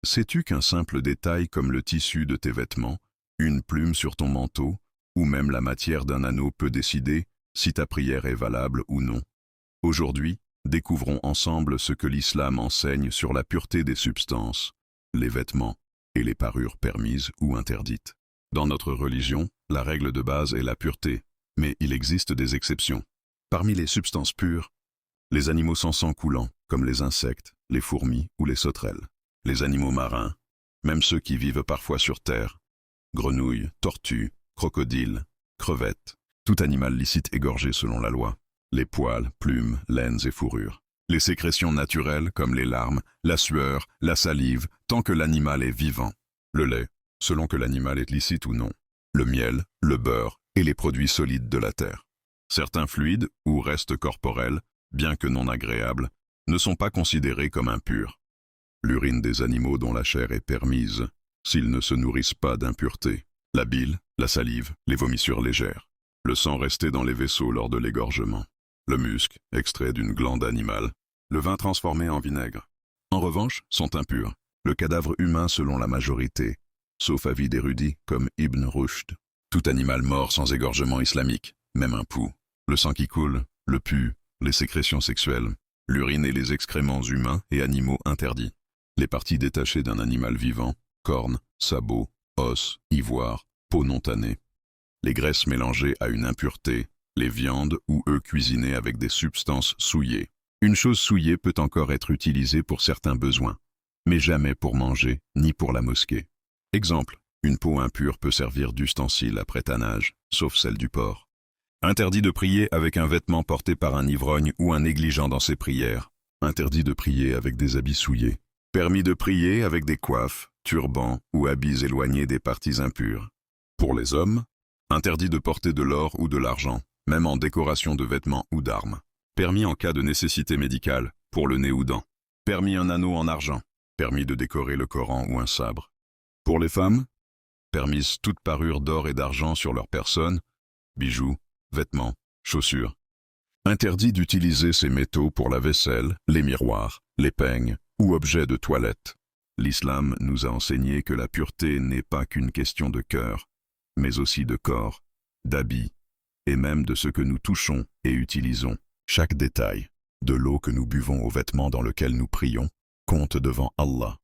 Sais-tu qu'un simple détail comme le tissu de tes vêtements, une plume sur ton manteau, ou même la matière d'un anneau peut décider si ta prière est valable ou non? Aujourd'hui, découvrons ensemble ce que l'islam enseigne sur la pureté des substances, les vêtements et les parures permises ou interdites. Dans notre religion, la règle de base est la pureté, mais il existe des exceptions. Parmi les substances pures, les animaux sans sang coulant, comme les insectes, les fourmis ou les sauterelles. Les animaux marins, même ceux qui vivent parfois sur terre, grenouilles, tortues, crocodiles, crevettes, tout animal licite égorgé selon la loi. Les poils, plumes, laines et fourrures. Les sécrétions naturelles comme les larmes, la sueur, la salive, tant que l'animal est vivant. Le lait, selon que l'animal est licite ou non. Le miel, le beurre et les produits solides de la terre. Certains fluides ou restes corporels, bien que non agréables, ne sont pas considérés comme impurs. L'urine des animaux dont la chair est permise, s'ils ne se nourrissent pas d'impuretés. La bile, la salive, les vomissures légères. Le sang resté dans les vaisseaux lors de l'égorgement. Le musc, extrait d'une glande animale. Le vin transformé en vinaigre. En revanche, sont impurs. Le cadavre humain selon la majorité, sauf avis d'érudits comme Ibn Rushd. Tout animal mort sans égorgement islamique, même un pouls. Le sang qui coule, le pus, les sécrétions sexuelles, l'urine et les excréments humains et animaux interdits. Les parties détachées d'un animal vivant, cornes, sabots, os, ivoire, peau non tannée. Les graisses mélangées à une impureté, les viandes ou œufs cuisinés avec des substances souillées. Une chose souillée peut encore être utilisée pour certains besoins, mais jamais pour manger ni pour la mosquée. Exemple, une peau impure peut servir d'ustensile après tannage, sauf celle du porc. Interdit de prier avec un vêtement porté par un ivrogne ou un négligent dans ses prières. Interdit de prier avec des habits souillés. Permis de prier avec des coiffes, turbans ou habits éloignés des parties impures. Pour les hommes, interdit de porter de l'or ou de l'argent, même en décoration de vêtements ou d'armes. Permis en cas de nécessité médicale, pour le nez ou dents. Permis un anneau en argent. Permis de décorer le Coran ou un sabre. Pour les femmes, permise toute parure d'or et d'argent sur leur personne, bijoux, vêtements, chaussures. Interdit d'utiliser ces métaux pour la vaisselle, les miroirs, les peignes ou objets de toilette. L'islam nous a enseigné que la pureté n'est pas qu'une question de cœur, mais aussi de corps, d'habits, et même de ce que nous touchons et utilisons. Chaque détail, de l'eau que nous buvons au vêtement dans lequel nous prions, compte devant Allah.